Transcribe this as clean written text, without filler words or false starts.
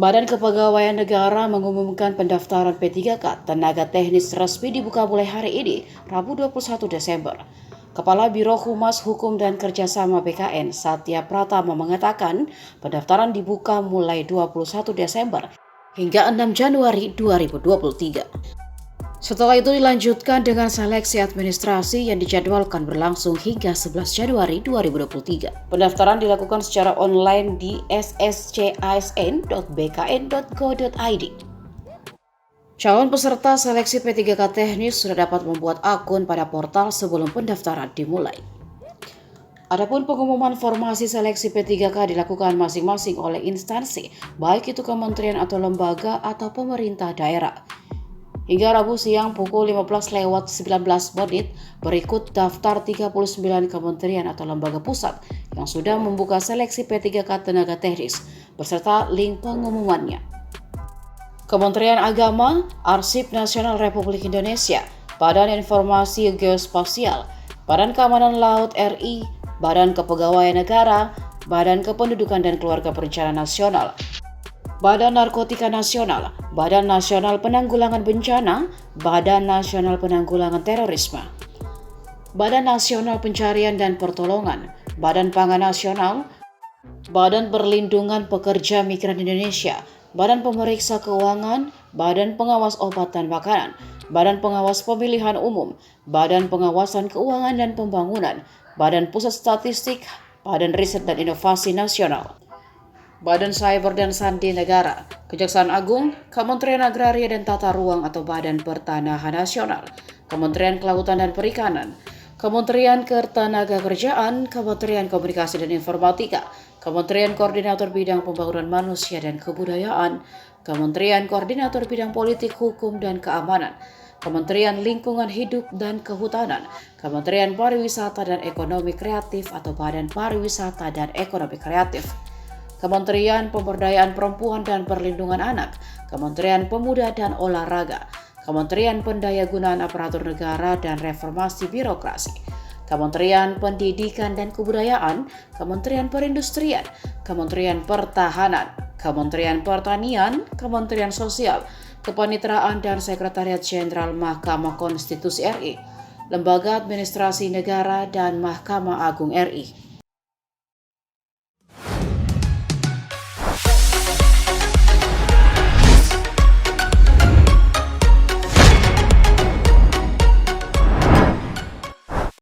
Badan Kepegawaian Negara mengumumkan pendaftaran P3K tenaga teknis resmi dibuka mulai hari ini, Rabu 21 Desember. Kepala Biro Humas Hukum dan Kerjasama BKN, Satya Pratama mengatakan pendaftaran dibuka mulai 21 Desember hingga 6 Januari 2023. Setelah itu dilanjutkan dengan seleksi administrasi yang dijadwalkan berlangsung hingga 11 Januari 2023. Pendaftaran dilakukan secara online di sscisn.bkn.go.id. Calon peserta seleksi P3K teknis sudah dapat membuat akun pada portal sebelum pendaftaran dimulai. Adapun pengumuman formasi seleksi P3K dilakukan masing-masing oleh instansi, baik itu kementerian atau lembaga atau pemerintah daerah. Hingga Rabu siang pukul 15.19 berikut daftar 39 kementerian atau lembaga pusat yang sudah membuka seleksi P3K tenaga teknis beserta link pengumumannya. Kementerian Agama, Arsip Nasional Republik Indonesia, Badan Informasi Geospasial, Badan Keamanan Laut RI, Badan Kepegawaian Negara, Badan Kependudukan dan Keluarga Berencana Nasional, Badan Narkotika Nasional, Badan Nasional Penanggulangan Bencana, Badan Nasional Penanggulangan Terorisme, Badan Nasional Pencarian dan Pertolongan, Badan Pangan Nasional, Badan Perlindungan Pekerja Migran Indonesia, Badan Pemeriksa Keuangan, Badan Pengawas Obat dan Makanan, Badan Pengawas Pemilihan Umum, Badan Pengawasan Keuangan dan Pembangunan, Badan Pusat Statistik, Badan Riset dan Inovasi Nasional, Badan Cyber dan Sandi Negara, Kejaksaan Agung, Kementerian Agraria dan Tata Ruang atau Badan Pertanahan Nasional, Kementerian Kelautan dan Perikanan, Kementerian Ketenagakerjaan, Kementerian Komunikasi dan Informatika, Kementerian Koordinator Bidang Pembangunan Manusia dan Kebudayaan, Kementerian Koordinator Bidang Politik, Hukum dan Keamanan, Kementerian Lingkungan Hidup dan Kehutanan, Kementerian Pariwisata dan Ekonomi Kreatif atau Badan Pariwisata dan Ekonomi Kreatif, Kementerian Pemberdayaan Perempuan dan Perlindungan Anak, Kementerian Pemuda dan Olahraga, Kementerian Pendayagunaan Aparatur Negara dan Reformasi Birokrasi, Kementerian Pendidikan dan Kebudayaan, Kementerian Perindustrian, Kementerian Pertahanan, Kementerian Pertanian, Kementerian Sosial, Kepanitraan dan Sekretariat Jenderal Mahkamah Konstitusi RI, Lembaga Administrasi Negara dan Mahkamah Agung RI.